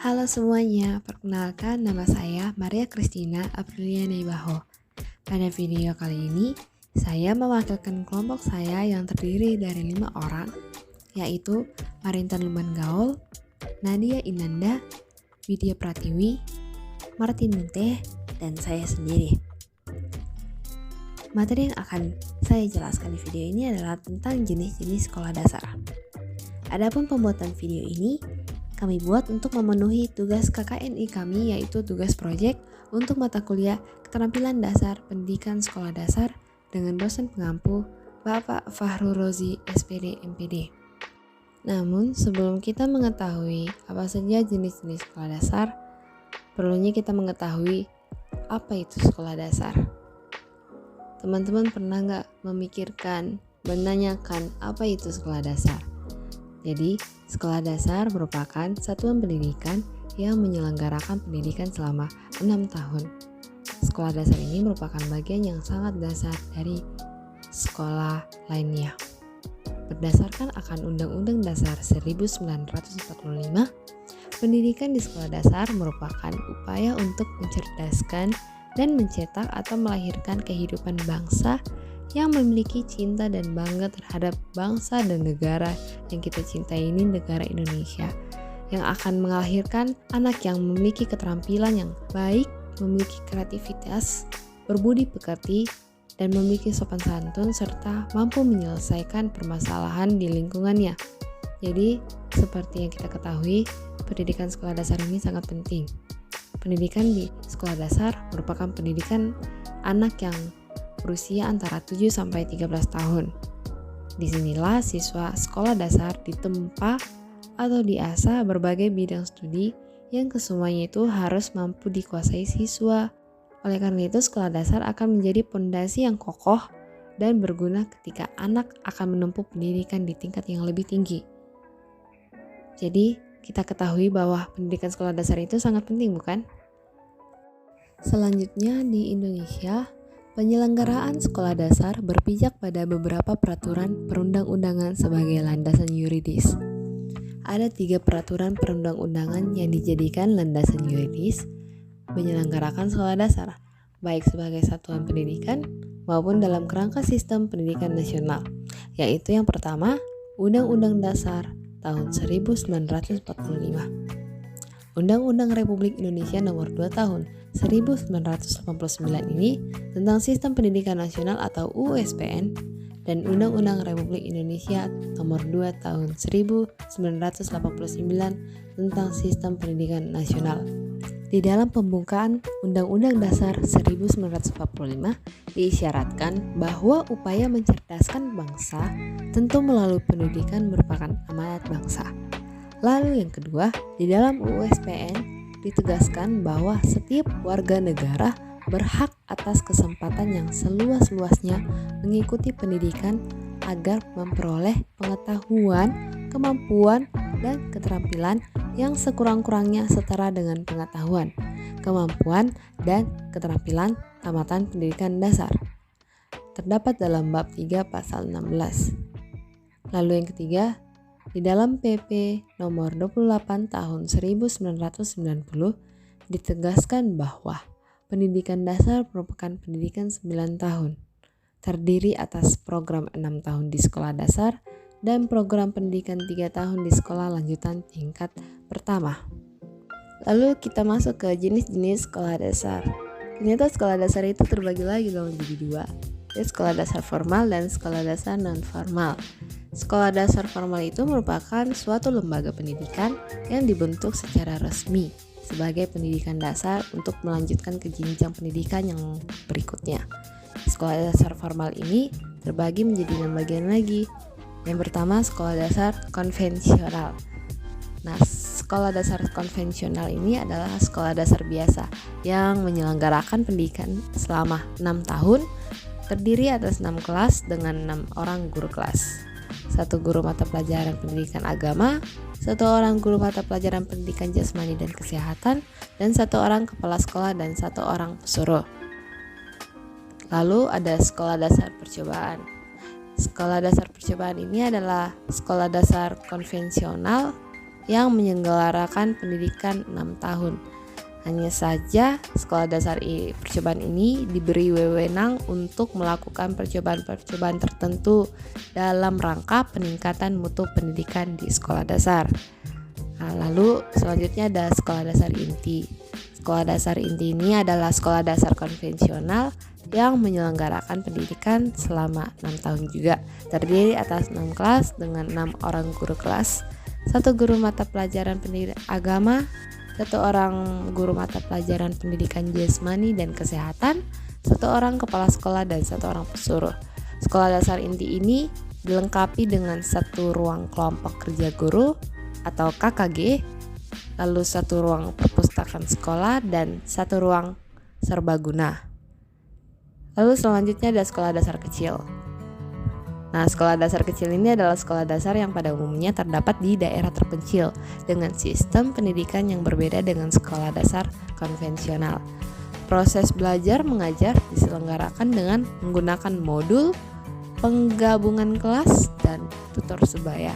Halo semuanya, perkenalkan nama saya Maria Christina Aprilia Neibaho. Pada video kali ini, saya mewakilkan kelompok saya yang terdiri dari 5 orang, yaitu Marintan Luman Gaul, Nadia Inanda, Widya Pratiwi, Martin Munteh, dan saya sendiri. Materi yang akan saya jelaskan di video ini adalah tentang jenis-jenis sekolah dasar. Adapun pembuatan video ini kami buat untuk memenuhi tugas KKNI kami, yaitu tugas proyek untuk mata kuliah Keterampilan Dasar Pendidikan Sekolah Dasar dengan dosen pengampu Bapak Fahru Rozi SPD MPD. Namun sebelum kita mengetahui apa saja jenis-jenis sekolah dasar, perlunya kita mengetahui apa itu sekolah dasar. Teman-teman pernah nggak memikirkan, menanyakan apa itu sekolah dasar? Jadi, sekolah dasar merupakan satuan pendidikan yang menyelenggarakan pendidikan selama 6 tahun. Sekolah dasar ini merupakan bagian yang sangat dasar dari sekolah lainnya. Berdasarkan akan Undang-Undang Dasar 1945, pendidikan di sekolah dasar merupakan upaya untuk mencerdaskan dan mencetak atau melahirkan kehidupan bangsa yang memiliki cinta dan bangga terhadap bangsa dan negara yang kita cintai ini, negara Indonesia, yang akan melahirkan anak yang memiliki keterampilan yang baik, memiliki kreativitas, berbudi pekerti, dan memiliki sopan santun serta mampu menyelesaikan permasalahan di lingkungannya. Jadi, seperti yang kita ketahui, pendidikan sekolah dasar ini sangat penting. Pendidikan di sekolah dasar merupakan pendidikan anak yang berusia antara 7 sampai 13 tahun. Disinilah siswa sekolah dasar ditempa atau diasah berbagai bidang studi yang kesemuanya itu harus mampu dikuasai siswa. Oleh karena itu, sekolah dasar akan menjadi pondasi yang kokoh dan berguna ketika anak akan menempuh pendidikan di tingkat yang lebih tinggi. Jadi, kita ketahui bahwa pendidikan sekolah dasar itu sangat penting, bukan? Selanjutnya di Indonesia, penyelenggaraan sekolah dasar berpijak pada beberapa peraturan perundang-undangan sebagai landasan yuridis. Ada 3 peraturan perundang-undangan yang dijadikan landasan yuridis menyelenggarakan sekolah dasar, baik sebagai satuan pendidikan maupun dalam kerangka sistem pendidikan nasional, yaitu yang pertama, Undang-Undang Dasar tahun 1945. Undang-Undang Republik Indonesia Nomor 2 Tahun 1989 ini tentang Sistem Pendidikan Nasional atau USPN, dan Undang-Undang Republik Indonesia Nomor 2 Tahun 1989 tentang Sistem Pendidikan Nasional. Di dalam pembukaan Undang-Undang Dasar 1945 diisyaratkan bahwa upaya mencerdaskan bangsa tentu melalui pendidikan merupakan amanat bangsa. Lalu yang kedua, di dalam USPN ditegaskan bahwa setiap warga negara berhak atas kesempatan yang seluas-luasnya mengikuti pendidikan agar memperoleh pengetahuan, kemampuan, dan keterampilan yang sekurang-kurangnya setara dengan pengetahuan, kemampuan, dan keterampilan tamatan pendidikan dasar. Terdapat dalam bab 3 pasal 16. Lalu yang ketiga, di dalam PP nomor 28 tahun 1990 ditegaskan bahwa pendidikan dasar merupakan pendidikan 9 tahun, terdiri atas program 6 tahun di sekolah dasar dan program pendidikan 3 tahun di sekolah lanjutan tingkat pertama. Lalu kita masuk ke jenis-jenis sekolah dasar. Ternyata sekolah dasar itu terbagi lagi dalam menjadi 2, yaitu sekolah dasar formal dan sekolah dasar non-formal. Sekolah dasar formal itu merupakan suatu lembaga pendidikan yang dibentuk secara resmi sebagai pendidikan dasar untuk melanjutkan ke jenjang pendidikan yang berikutnya. Sekolah dasar formal ini terbagi menjadi 6 bagian lagi. Yang pertama, sekolah dasar konvensional. Nah, sekolah dasar konvensional ini adalah sekolah dasar biasa yang menyelenggarakan pendidikan selama 6 tahun, terdiri atas 6 kelas dengan 6 orang guru kelas. 1 guru mata pelajaran pendidikan agama, 1 orang guru mata pelajaran pendidikan jasmani dan kesehatan, dan 1 orang kepala sekolah dan 1 orang pesuruh. Lalu ada sekolah dasar percobaan. Sekolah dasar percobaan ini adalah sekolah dasar konvensional yang menyelenggarakan pendidikan 6 tahun. Hanya saja sekolah dasar percobaan ini diberi wewenang untuk melakukan percobaan-percobaan tertentu dalam rangka peningkatan mutu pendidikan di sekolah dasar. Nah, lalu selanjutnya ada sekolah dasar inti. Sekolah dasar inti ini adalah sekolah dasar konvensional yang menyelenggarakan pendidikan selama 6 tahun juga. Terdiri atas 6 kelas dengan 6 orang guru kelas, 1 guru mata pelajaran pendidikan agama, 1 orang guru mata pelajaran pendidikan jasmani dan kesehatan, 1 orang kepala sekolah dan 1 orang pesuruh. Sekolah dasar inti ini dilengkapi dengan 1 ruang kelompok kerja guru atau KKG, lalu 1 ruang perpustakaan sekolah dan 1 ruang serbaguna. Lalu selanjutnya ada sekolah dasar kecil. Nah, sekolah dasar kecil ini adalah sekolah dasar yang pada umumnya terdapat di daerah terpencil dengan sistem pendidikan yang berbeda dengan sekolah dasar konvensional. Proses belajar mengajar diselenggarakan dengan menggunakan modul, penggabungan kelas, dan tutor sebaya.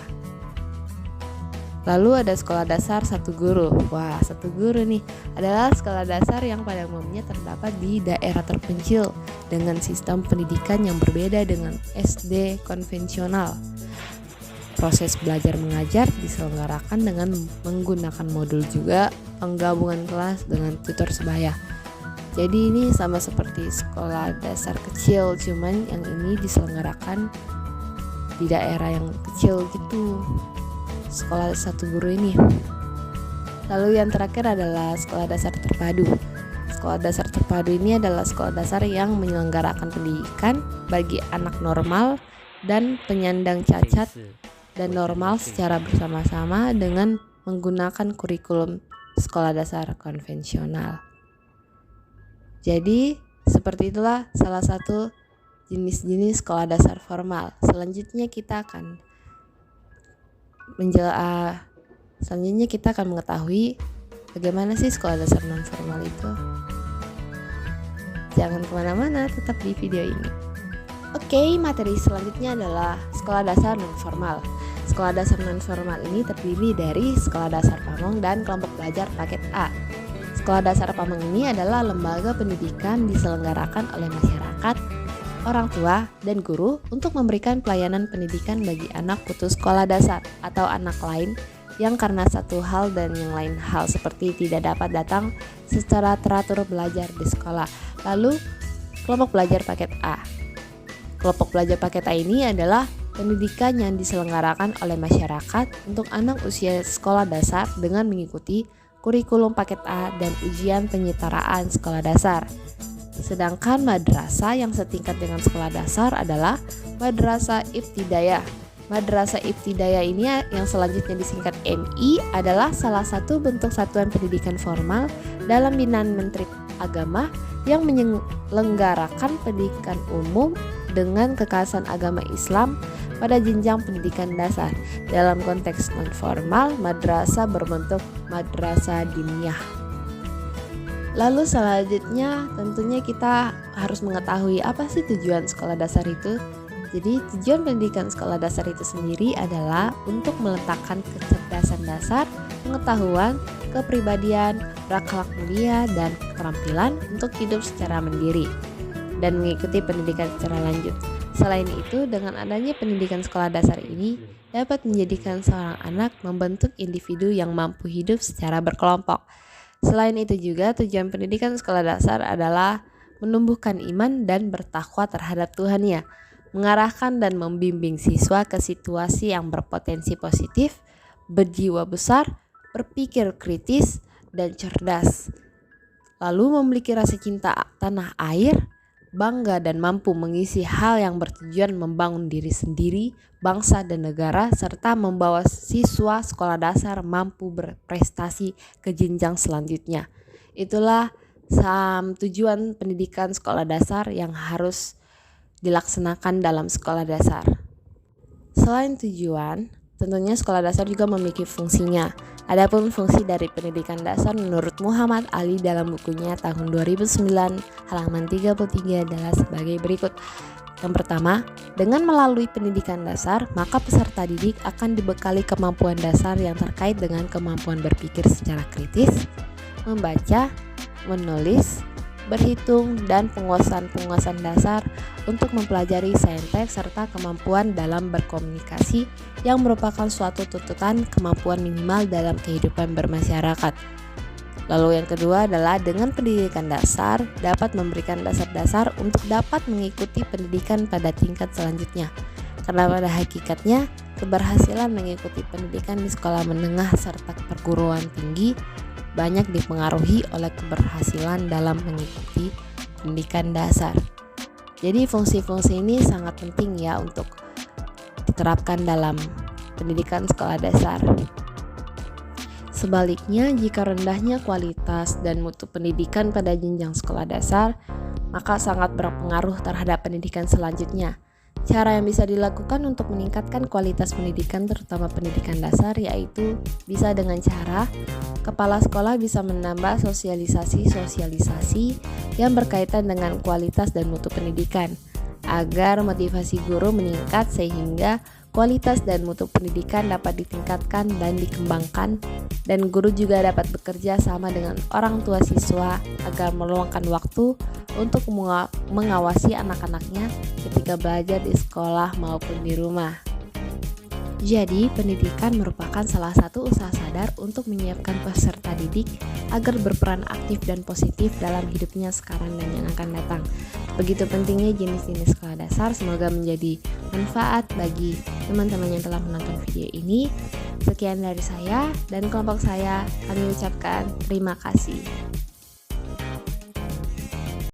Lalu ada sekolah dasar 1 guru. Wah, 1 guru nih adalah sekolah dasar yang pada umumnya terdapat di daerah terpencil dengan sistem pendidikan yang berbeda dengan SD konvensional. Proses belajar mengajar diselenggarakan dengan menggunakan modul juga, penggabungan kelas dengan tutor sebaya. Jadi ini sama seperti sekolah dasar kecil, cuman yang ini diselenggarakan di daerah yang kecil gitu. Sekolah 1 guru ini. Lalu yang terakhir adalah sekolah dasar terpadu. Sekolah dasar terpadu ini adalah sekolah dasar yang menyelenggarakan pendidikan bagi anak normal dan penyandang cacat dan normal secara bersama-sama dengan menggunakan kurikulum sekolah dasar konvensional. Jadi seperti itulah salah satu jenis-jenis sekolah dasar formal. Selanjutnya kita akan mengetahui bagaimana sih sekolah dasar non formal itu. Jangan kemana-mana, tetap di video ini. Oke, materi selanjutnya adalah sekolah dasar non formal. Sekolah dasar non formal ini terdiri dari sekolah dasar Pamong dan kelompok belajar paket A. Sekolah dasar Pamong ini adalah lembaga pendidikan diselenggarakan oleh masyarakat, orang tua, dan guru untuk memberikan pelayanan pendidikan bagi anak putus sekolah dasar atau anak lain yang karena satu hal dan yang lain hal seperti tidak dapat datang secara teratur belajar di sekolah. Lalu, kelompok belajar paket A. Kelompok belajar paket A ini adalah pendidikan yang diselenggarakan oleh masyarakat untuk anak usia sekolah dasar dengan mengikuti kurikulum paket A dan ujian penyetaraan sekolah dasar. Sedangkan madrasah yang setingkat dengan sekolah dasar adalah Madrasah Ibtidayah. Madrasah Ibtidayah ini yang selanjutnya disingkat MI adalah salah satu bentuk satuan pendidikan formal dalam binaan Menteri Agama yang menyelenggarakan pendidikan umum dengan kekhasan agama Islam pada jenjang pendidikan dasar. Dalam konteks non formal, madrasah berbentuk madrasah diniyah. Lalu selanjutnya tentunya kita harus mengetahui apa sih tujuan sekolah dasar itu. Jadi tujuan pendidikan sekolah dasar itu sendiri adalah untuk meletakkan kecerdasan dasar, pengetahuan, kepribadian, berakhlak mulia, dan keterampilan untuk hidup secara mandiri dan mengikuti pendidikan secara lanjut. Selain itu, dengan adanya pendidikan sekolah dasar ini dapat menjadikan seorang anak membentuk individu yang mampu hidup secara berkelompok. Selain itu juga tujuan pendidikan sekolah dasar adalah menumbuhkan iman dan bertakwa terhadap Tuhannya, mengarahkan dan membimbing siswa ke situasi yang berpotensi positif, berjiwa besar, berpikir kritis, dan cerdas. Lalu memiliki rasa cinta tanah air, bangga dan mampu mengisi hal yang bertujuan membangun diri sendiri, bangsa dan negara, serta membawa siswa sekolah dasar mampu berprestasi ke jenjang selanjutnya. Itulah tujuan pendidikan sekolah dasar yang harus dilaksanakan dalam sekolah dasar. Selain tujuan, tentunya sekolah dasar juga memiliki fungsinya. Adapun fungsi dari pendidikan dasar menurut Muhammad Ali dalam bukunya tahun 2009 halaman 33 adalah sebagai berikut. Yang pertama, dengan melalui pendidikan dasar, maka peserta didik akan dibekali kemampuan dasar yang terkait dengan kemampuan berpikir secara kritis, membaca, menulis, berhitung, dan penguasaan dasar untuk mempelajari saintek serta kemampuan dalam berkomunikasi yang merupakan suatu tuntutan kemampuan minimal dalam kehidupan bermasyarakat. Lalu yang kedua adalah dengan pendidikan dasar dapat memberikan dasar-dasar untuk dapat mengikuti pendidikan pada tingkat selanjutnya. Karena pada hakikatnya, keberhasilan mengikuti pendidikan di sekolah menengah serta perguruan tinggi banyak dipengaruhi oleh keberhasilan dalam mengikuti pendidikan dasar. Jadi fungsi-fungsi ini sangat penting ya untuk diterapkan dalam pendidikan sekolah dasar. Sebaliknya, jika rendahnya kualitas dan mutu pendidikan pada jenjang sekolah dasar, maka sangat berpengaruh terhadap pendidikan selanjutnya. Cara yang bisa dilakukan untuk meningkatkan kualitas pendidikan, terutama pendidikan dasar, yaitu bisa dengan cara kepala sekolah bisa menambah sosialisasi yang berkaitan dengan kualitas dan mutu pendidikan, agar motivasi guru meningkat sehingga kualitas dan mutu pendidikan dapat ditingkatkan dan dikembangkan, dan guru juga dapat bekerja sama dengan orang tua siswa agar meluangkan waktu untuk mengawasi anak-anaknya ketika belajar di sekolah maupun di rumah. Jadi, pendidikan merupakan salah satu usaha sadar untuk menyiapkan peserta didik agar berperan aktif dan positif dalam hidupnya sekarang dan yang akan datang. Begitu pentingnya jenis-jenis sekolah dasar, semoga menjadi manfaat bagi teman-teman yang telah menonton video ini. Sekian dari saya dan kelompok saya, kami ucapkan terima kasih.